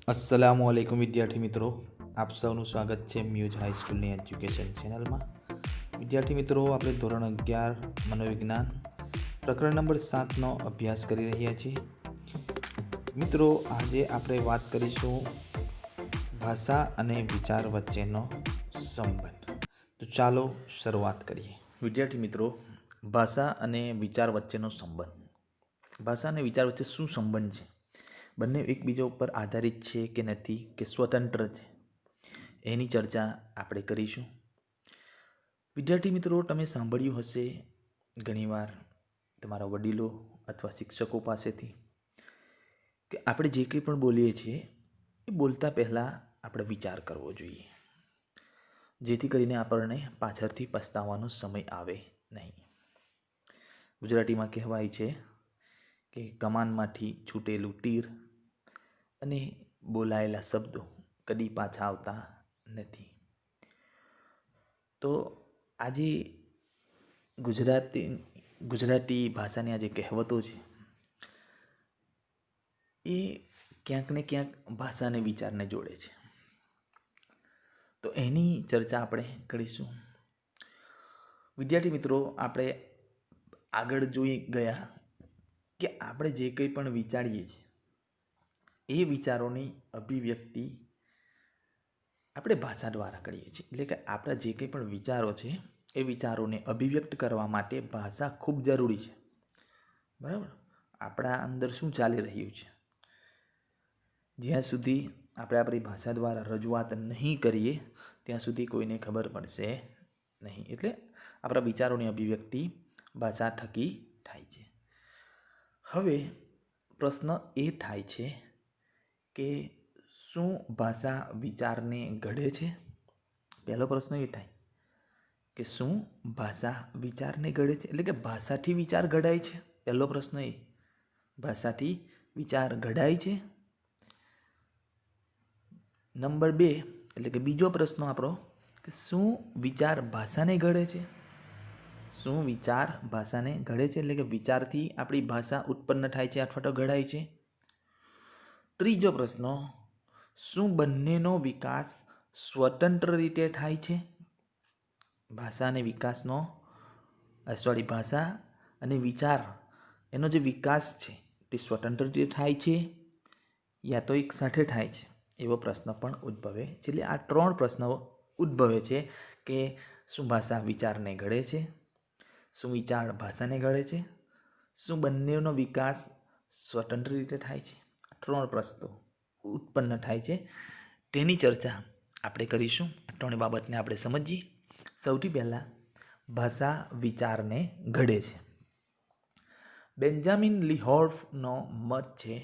अस्सलामुअलैकुम विद्यार्थी मित्रों, आप સૌનું સ્વાગત છે મ્યુઝ હાઈસ્કૂલની એજ્યુકેશન ચેનલમાં। વિદ્યાર્થી મિત્રો, આપણે ધોરણ 11 મનોવિજ્ઞાન પ્રકરણ નંબર 7નો અભ્યાસ કરી રહ્યા છીએ। મિત્રો, આજે આપણે વાત કરીશું ભાષા અને વિચાર વચ્ચેનો સંબંધ। તો ચાલો શરૂઆત કરીએ। વિદ્યાર્થી મિત્રો, ભાષા અને વિચાર વચ્ચેનો સંબંધ। ભાષા અને વિચાર વચ્ચે શું સંબંધ છે? બંને એકબીજા ઉપર આધારિત છે કે નથી, કે સ્વતંત્ર છે, એની ચર્ચા આપણે કરીશું। વિદ્યાર્થી મિત્રો, તમે સાંભળ્યું હશે ઘણીવાર તમારા વડીલો અથવા શિક્ષકો પાસેથી કે આપણે જે કંઈ પણ બોલીએ છીએ એ બોલતા પહેલાં આપણે વિચાર કરવો જોઈએ, જેથી કરીને આપણને પાછળથી પસ્તાવાનો સમય આવે નહીં। ગુજરાતીમાં કહેવાય છે કે કમાનમાંથી છૂટેલું તીર અને બોલાયેલા શબ્દો કદી પાછા આવતા નથી। તો આજે ગુજરાતી ભાષાની આ જે કહેવતો છે એ ક્યાંક ને ક્યાંક ભાષા અને વિચારને જોડે છે। તો એની ચર્ચા આપણે કરીશું। વિદ્યાર્થી મિત્રો, આપણે આગળ જોઈ ગયા કે આપણે જે કંઈ પણ વિચારીએ છીએ એ વિચારોની અભિવ્યક્તિ આપણે ભાષા દ્વારા કરીએ છીએ। એટલે કે આપણા જે કંઈ પણ વિચારો છે એ વિચારોને અભિવ્યક્ત કરવા માટે ભાષા ખૂબ જરૂરી છે, બરાબર? આપણા અંદર શું ચાલી રહ્યું છે, જ્યાં સુધી આપણે આપણી ભાષા દ્વારા રજૂઆત નહીં કરીએ ત્યાં સુધી કોઈને ખબર પડશે નહીં। એટલે આપણા વિચારોની અભિવ્યક્તિ ભાષા થકી થાય છે। હવે પ્રશ્ન એ થાય છે કે શું ભાષા વિચારને ઘડે છે? પહેલો પ્રશ્ન એ થાય કે શું ભાષા વિચારને ઘડે છે, એટલે કે ભાષાથી વિચાર ઘડાય છે? પહેલો પ્રશ્ન એ, ભાષાથી વિચાર ઘડાય છે? નંબર 2, એટલે કે બીજો પ્રશ્ન આપણો કે શું વિચાર ભાષાને ઘડે છે? શું વિચાર ભાષાને ઘડે છે, એટલે કે વિચારથી આપણી ભાષા ઉત્પન્ન થાય છે અથવા તો ઘડાય છે? ત્રીજો પ્રશ્ન, શું બંનેનો વિકાસ સ્વતંત્ર રીતે થાય છે? ભાષા અને વિચાર એનો જે વિકાસ છે તે સ્વતંત્ર રીતે થાય છે યા તો એક સાથે થાય છે? એવો પ્રશ્ન પણ ઉદ્ભવે છે। એટલે આ 3 પ્રશ્નો ઉદ્ભવે છે કે શું ભાષા વિચારને ઘડે છે, શું વિચાર ભાષાને ઘડે છે, શું બંનેનો વિકાસ સ્વતંત્ર રીતે થાય છે? 3 પ્રશ્નો ઉત્પન્ન થાય છે, તેની ચર્ચા આપણે કરીશું। આ 3 બાબતને આપણે સમજીએ। સૌથી પહેલાં ભાષા વિચારને ઘડે છે। બેન્જામિન લિહોલ્ફનો મત છે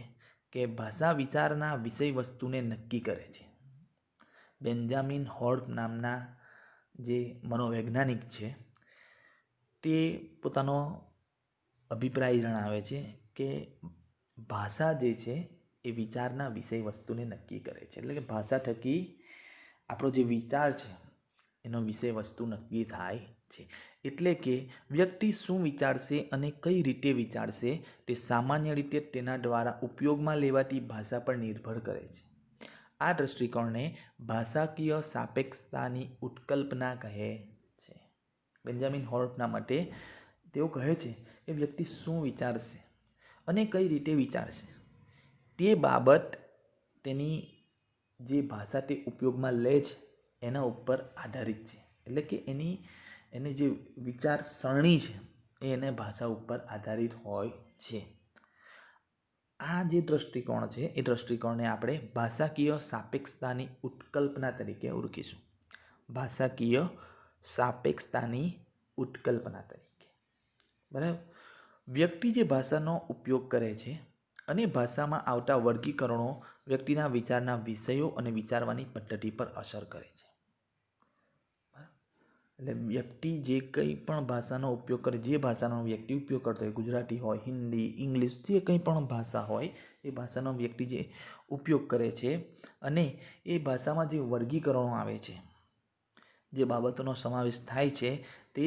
કે ભાષા વિચારના વિષય વસ્તુને નક્કી કરે છે। બેન્જામિન હોલ્ફ નામના જે મનોવૈજ્ઞાનિક છે તે પોતાનો અભિપ્રાય જણાવે છે કે ભાષા જે છે એ વિચારના વિષય વસ્તુને નક્કી કરે છે। એટલે કે ભાષા થકી આપણો જે વિચાર છે એનો વિષય વસ્તુ નક્કી થાય છે। એટલે કે વ્યક્તિ શું વિચારશે અને કઈ રીતે વિચારશે તે સામાન્ય રીતે તેના દ્વારા ઉપયોગમાં લેવાતી ભાષા પર નિર્ભર કરે છે। આ દૃષ્ટિકોણને ભાષાકીય સાપેક્ષતાની ઉત્કલ્પના કહે છે। બેન્જામિન હોલ્ફના મતે તેઓ કહે છે કે વ્યક્તિ શું વિચારશે અને કઈ રીતે વિચારશે તે બાબત તેની જે ભાષા તે ઉપયોગમાં લે છે એના ઉપર આધારિત છે। એટલે કે એની જે વિચારસરણી છે એને ભાષા ઉપર આધારિત હોય છે। આ જે દૃષ્ટિકોણ છે એ દૃષ્ટિકોણને આપણે ભાષાકીય સાપેક્ષતાની ઉત્કલ્પના તરીકે ઓળખીશું। ભાષાકીય સાપેક્ષતાની ઉત્કલ્પના તરીકે, બરાબર? વ્યક્તિ જે ભાષાનો ઉપયોગ કરે છે અને ભાષામાં આવતા વર્ગીકરણો વ્યક્તિના વિચારના વિષયો અને વિચારવાની પદ્ધતિ પર અસર કરે છે। એટલે વ્યક્તિ જે કંઈ પણ ભાષાનો ઉપયોગ કરે, જે ભાષાનો વ્યક્તિ ઉપયોગ કરતો હોય, ગુજરાતી હોય, હિન્દી, ઇંગ્લિશ, જે કંઈ પણ ભાષા હોય એ ભાષાનો વ્યક્તિ જે ઉપયોગ કરે છે અને એ ભાષામાં જે વર્ગીકરણો આવે છે, જે બાબતોનો સમાવેશ થાય છે, તે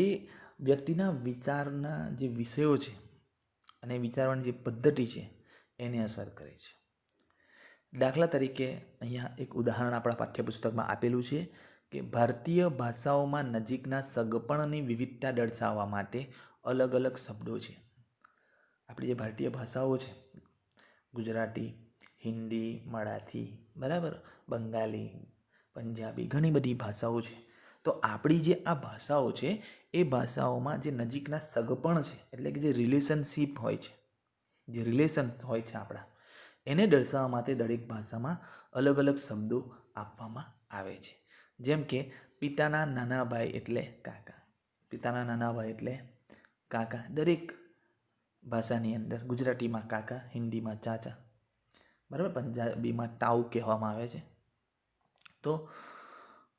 વ્યક્તિના વિચારના જે વિષયો છે અને વિચારવાની જે પદ્ધતિ છે એને અસર કરે છે। દાખલા તરીકે અહીંયા એક ઉદાહરણ આપણા પાઠ્યપુસ્તકમાં આપેલું છે કે ભારતીય ભાષાઓમાં નજીકના સગપણની વિવિધતા દર્શાવવા માટે અલગ અલગ શબ્દો છે. આપણી જે ભારતીય ભાષાઓ છે, ગુજરાતી, હિન્દી, મરાઠી, બરાબર, બંગાળી, પંજાબી, ઘણી બધી ભાષાઓ છે. તો આપણી જે આ ભાષાઓ છે એ ભાષાઓમાં જે નજીકના સગપણ છે, એટલે કે જે રિલેશનશીપ હોય છે, જે રિલેશન્સ હોય છે આપણા, એને દર્શાવવા માટે દરેક ભાષામાં અલગ અલગ શબ્દો આપવામાં આવે છે. જેમ કે પિતાના નાના ભાઈ એટલે કાકા, પિતાના નાના ભાઈ એટલે કાકા. દરેક ભાષાની અંદર, ગુજરાતીમાં કાકા, હિન્દીમાં ચાચા, બરાબર, પંજાબીમાં તાઉ કહેવામાં આવે છે. તો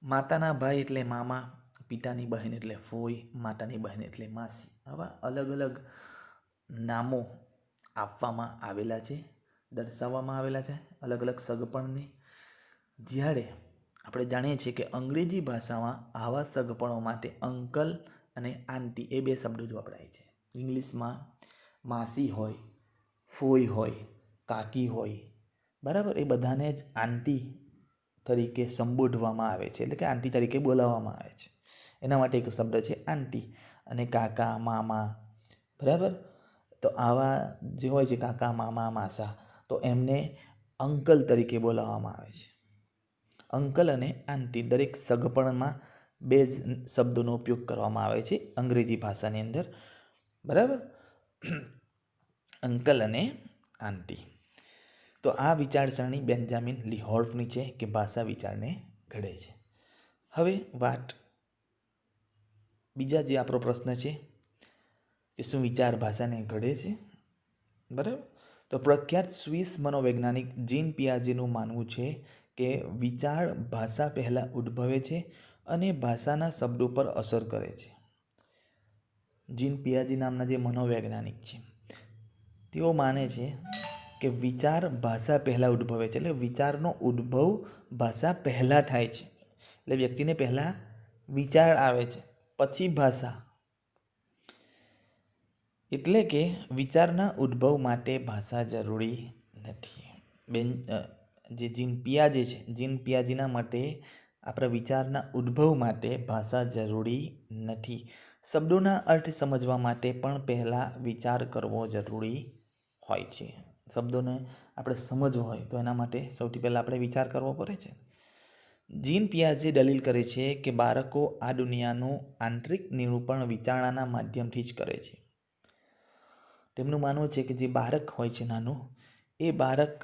માતાના ભાઈ એટલે મામા, પિતાની બહેન એટલે ફોઈ, માતાની બહેન એટલે માસી. આવા અલગ અલગ નામો આપવામાં આવેલા છે, દર્શાવવામાં આવેલા છે અલગ અલગ સગપણને. જ્યારે આપણે જાણીએ છીએ કે અંગ્રેજી ભાષામાં આવા સગપણો માટે અંકલ અને આંટી એ બે શબ્દો જ વપરાય છે. ઇંગ્લિશમાં માસી હોય, ફોઈ હોય, કાકી હોય, બરાબર, એ બધાને જ આંટી તરીકે સંબોધવામાં આવે છે, એટલે કે આંટી તરીકે બોલાવવામાં આવે છે. એના માટે એક શબ્દ છે આંટી. અને કાકા, મામા, બરાબર, તો આવા જે હોય છે કાકા, મામા, માસા, તો એમને અંકલ તરીકે બોલાવવામાં આવે છે. અંકલ અને આંટી દરેક સગપણમાં બે જ શબ્દોનો ઉપયોગ કરવામાં આવે છે અંગ્રેજી ભાષાની અંદર, બરાબર, અંકલ અને આંટી. તો આ વિચારસરણી બેન્જામિન લી હોર્ફની છે કે ભાષા વિચારને ઘડે છે. હવે વાત બીજા જે આપણો પ્રશ્ન છે કે શું વિચાર ભાષાને ઘડે છે, બરાબર. તો પ્રખ્યાત સ્વિસ મનોવૈજ્ઞાનિક જીન પિયાજેનું માનવું છે કે વિચાર ભાષા પહેલાં ઉદ્ભવે છે અને ભાષાના શબ્દો પર અસર કરે છે. જીન પિયાજી નામના જે મનોવૈજ્ઞાનિક છે તેઓ માને છે કે વિચાર ભાષા પહેલાં ઉદ્ભવે છે, એટલે વિચારનો ઉદ્ભવ ભાષા પહેલાં થાય છે. એટલે વ્યક્તિને પહેલાં વિચાર આવે છે, પછી ભાષા. એટલે કે વિચારના ઉદ્ભવ માટે ભાષા જરૂરી નથી. જે જીન પિયાજે છે, જીન પિયાજીના માટે આપણા વિચારના ઉદ્ભવ માટે ભાષા જરૂરી નથી. શબ્દોના અર્થ સમજવા માટે પણ પહેલાં વિચાર કરવો જરૂરી હોય છે. શબ્દોને આપણે સમજવો હોય તો એના માટે સૌથી પહેલાં આપણે વિચાર કરવો પડે છે. જીન પિયાજે દલીલ કરે છે કે બાળકો આ દુનિયાનું આંતરિક નિરૂપણ વિચારણાના માધ્યમથી જ કરે છે. તેમનું માનવું છે કે જે બાળક હોય છે નાનું, એ બાળક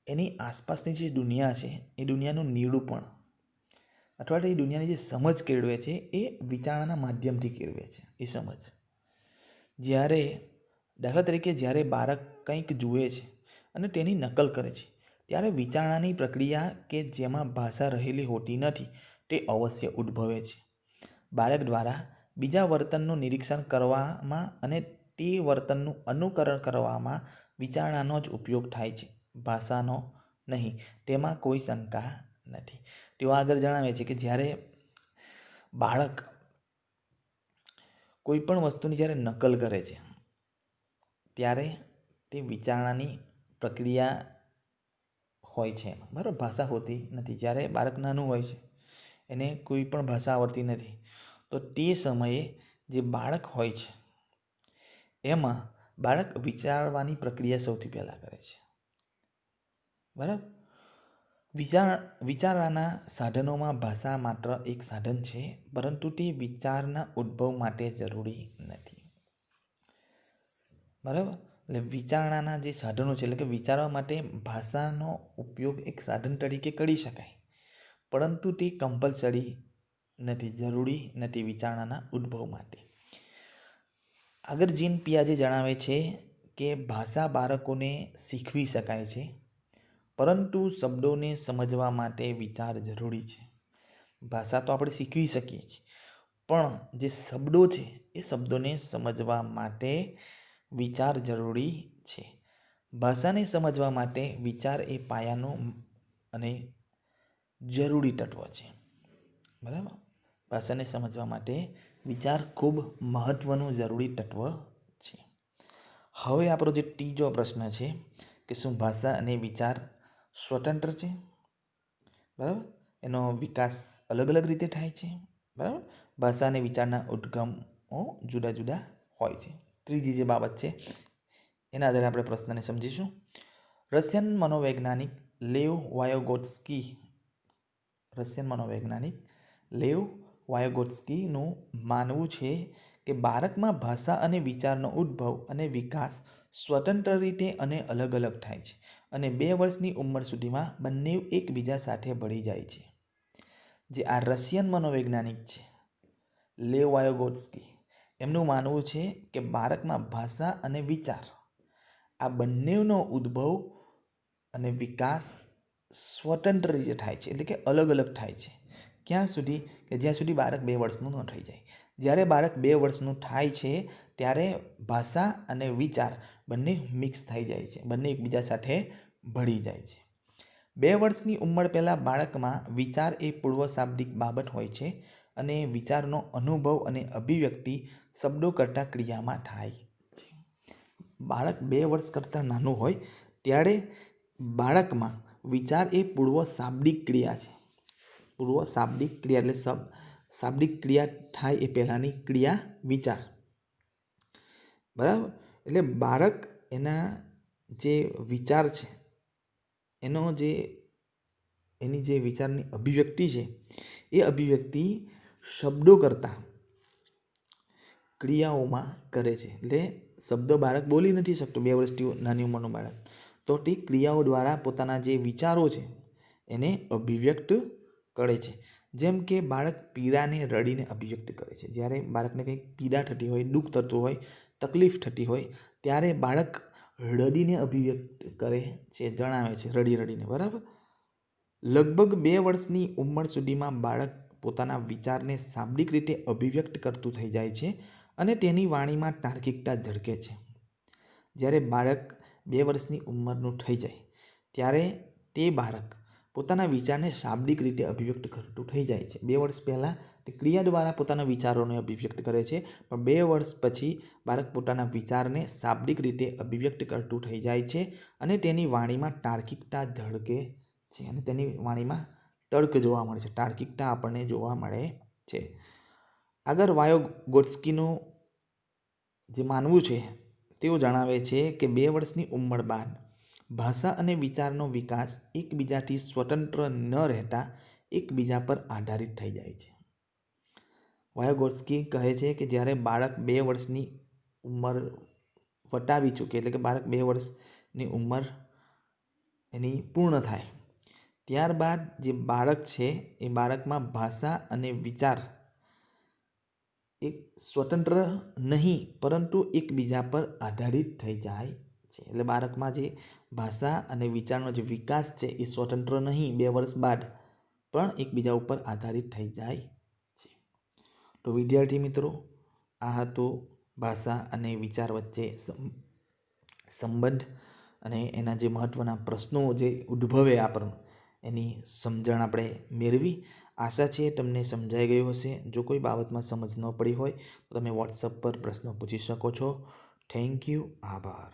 એની આસપાસની જે દુનિયા છે એ દુનિયાનું નિરૂપણ અથવા તો એ દુનિયાની જે સમજ કેળવે છે એ વિચારણાના માધ્યમથી કેળવે છે. એ સમજ જ્યારે, દાખલા તરીકે, જ્યારે બાળક કંઈક જુએ છે અને તેની નકલ કરે છે ત્યારે વિચારણાની પ્રક્રિયા કે જેમાં ભાષા રહેલી હોતી નથી તે અવશ્ય ઉદ્ભવે છે. બાળક દ્વારા બીજા વર્તનનું નિરીક્ષણ કરવામાં અને તે વર્તનનું અનુકરણ કરવામાં વિચારણાનો જ ઉપયોગ થાય છે, ભાષાનો નહીં. તેમાં કોઈ શંકા નથી. તેઓ આગળ જણાવે છે કે જ્યારે બાળક કોઈ પણ વસ્તુની જ્યારે નકલ કરે છે ત્યારે તે વિચારણાની પ્રક્રિયા હોય છે, બરાબર, ભાષા હોતી નથી. જ્યારે બાળક નાનું હોય છે, એને કોઈ પણ ભાષા આવડતી નથી, તો તે સમયે જે બાળક હોય છે એમાં બાળક વિચારવાની પ્રક્રિયા સૌથી પહેલાં કરે છે, બરાબર. વિચારવાના સાધનોમાં ભાષા માત્ર એક સાધન છે, પરંતુ તે વિચારના ઉદ્ભવ માટે જરૂરી નથી, બરાબર. એટલે વિચારણાના જે સાધનો છે, એટલે કે વિચારવા માટે ભાષાનો ઉપયોગ એક સાધન તરીકે કરી શકાય, પરંતુ તે કમ્પલસરી નથી, જરૂરી નથી વિચારણાના ઉદ્ભવ માટે. આગળ જીન પિયાજે જણાવે છે કે ભાષા બાળકોને શીખવી શકાય છે, પરંતુ શબ્દોને સમજવા માટે વિચાર જરૂરી છે. ભાષા તો આપણે શીખવી શકીએ છીએ, પણ જે શબ્દો છે એ શબ્દોને સમજવા માટે વિચાર જરૂરી છે. ભાષાને સમજવા માટે વિચાર એ પાયાનું અને જરૂરી તત્વ છે, બરાબર. ભાષાને સમજવા માટે વિચાર ખૂબ મહત્ત્વનું જરૂરી તત્વ છે. હવે આપણો જે ત્રીજો પ્રશ્ન છે કે શું ભાષા અને વિચાર સ્વતંત્ર છે, બરાબર, એનો વિકાસ અલગ અલગ રીતે થાય છે, બરાબર, ભાષા અને વિચારના ઉદ્ગમો જુદા જુદા હોય છે. ત્રીજી જે બાબત છે એના આધારે આપણે પ્રશ્નને સમજીશું. રશિયન મનોવૈજ્ઞાનિક લેવ વાયોગોટ્સ્કીનું માનવું છે કે બાળકમાં ભાષા અને વિચારનો ઉદ્ભવ અને વિકાસ સ્વતંત્ર રીતે અને અલગ અલગ થાય છે અને 2 વર્ષની ઉંમર સુધીમાં બંને એકબીજા સાથે ભળી જાય છે. જે આ રશિયન મનોવૈજ્ઞાનિક છે લેવ વાયોગોટ્સ્કી, એમનું માનવું છે કે બાળકમાં ભાષા અને વિચાર આ બંનેનો ઉદ્ભવ અને વિકાસ સ્વતંત્ર રીતે થાય છે, એટલે કે અલગ અલગ થાય છે. ક્યાં સુધી? કે જ્યાં સુધી બાળક 2 વર્ષનું ન થઈ જાય. જ્યારે બાળક 2 વર્ષનું થાય છે ત્યારે ભાષા અને વિચાર બંને મિક્સ થઈ જાય છે, બંને એકબીજા સાથે ભળી જાય છે. 2 વર્ષની ઉંમર પહેલાં બાળકમાં વિચાર એ પૂર્વશાબ્દિક બાબત હોય છે અને વિચારનો અનુભવ અને અભિવ્યક્તિ શબ્દો કરતાં ક્રિયામાં થાય છે. બાળક 2 વર્ષ કરતાં નાનું હોય ત્યારે બાળકમાં વિચાર એ પૂર્વશાબ્દિક ક્રિયા છે. પૂર્વશાબ્દિક ક્રિયા એટલે શાબ્દિક ક્રિયા થાય એ પહેલાંની ક્રિયા વિચાર, બરાબર. એટલે બાળક એના જે વિચાર છે એની જે વિચારની અભિવ્યક્તિ છે એ અભિવ્યક્તિ શબ્દો કરતાં ક્રિયાઓમાં કરે છે. એટલે શબ્દો બાળક બોલી નથી શકતું 2 વર્ષથી નાની ઉંમરનું બાળક, તો તે ક્રિયાઓ દ્વારા પોતાના જે વિચારો છે એને અભિવ્યક્ત કરે છે. જેમ કે બાળક પીડાને રડીને અભિવ્યક્ત કરે છે. જ્યારે બાળકને કંઈક પીડા થતી હોય, દુઃખ થતું હોય, તકલીફ થતી હોય ત્યારે બાળક રડીને અભિવ્યક્ત કરે છે, જણાવે છે રડીને, બરાબર. લગભગ 2 વર્ષની ઉંમર સુધીમાં બાળક પોતાના વિચારને શાબ્દિક રીતે અભિવ્યક્ત કરતું થઈ જાય છે અને તેની વાણીમાં તાર્કિકતા ઝળકે છે. જ્યારે બાળક 2 વર્ષની ઉંમરનું થઈ જાય ત્યારે તે બાળક પોતાના વિચારને શાબ્દિક રીતે અભિવ્યક્ત કરતું થઈ જાય છે. 2 વર્ષ પહેલાં તે ક્રિયા દ્વારા પોતાના વિચારોને અભિવ્યક્ત કરે છે, પણ 2 વર્ષ પછી બાળક પોતાના વિચારને શાબ્દિક રીતે અભિવ્યક્ત કરતું થઈ જાય છે અને તેની વાણીમાં તાર્કિકતા ઝળકે છે અને તેની વાણીમાં તર્ક જોવા મળે છે, તાર્કિકતા આપણને જોવા મળે છે. આગળ વાયોગોટ્સ્કીનું જે માનવું છે તેઓ જણાવે છે કે 2 વર્ષની ઉંમર બાદ ભાષા અને વિચારનો વિકાસ એકબીજાથી સ્વતંત્ર ન રહેતા એકબીજા પર આધારિત થઈ જાય છે. વાયોગોટ્સ્કી કહે છે કે જ્યારે બાળક 2 વર્ષની ઉંમર વટાવી ચૂકે, એટલે કે બાળક 2 વર્ષની ઉંમર એની પૂર્ણ થાય ત્યારબાદ જે બાળક છે એ બાળકમાં ભાષા અને વિચાર એક સ્વતંત્ર નહીં પરંતુ એકબીજા પર આધારિત થઈ જાય છે. એટલે બાળકમાં જે ભાષા અને વિચારનો જે વિકાસ છે એ સ્વતંત્ર નહીં, 2 વર્ષ બાદ પણ એકબીજા ઉપર આધારિત થઈ જાય છે. તો વિદ્યાર્થી મિત્રો, આ હતું ભાષા અને વિચાર વચ્ચે સંબંધ અને એના જે મહત્ત્વના પ્રશ્નો જે ઉદ્ભવે આપણને એની સમજણ આપણે મેળવી. આશા છે તમને સમજાઈ ગયું હશે. જો કોઈ બાબતમાં સમજ ન પડી હોય તો તમે વોટ્સઅપ પર પ્રશ્નો પૂછી શકો છો. Thank you. આભાર.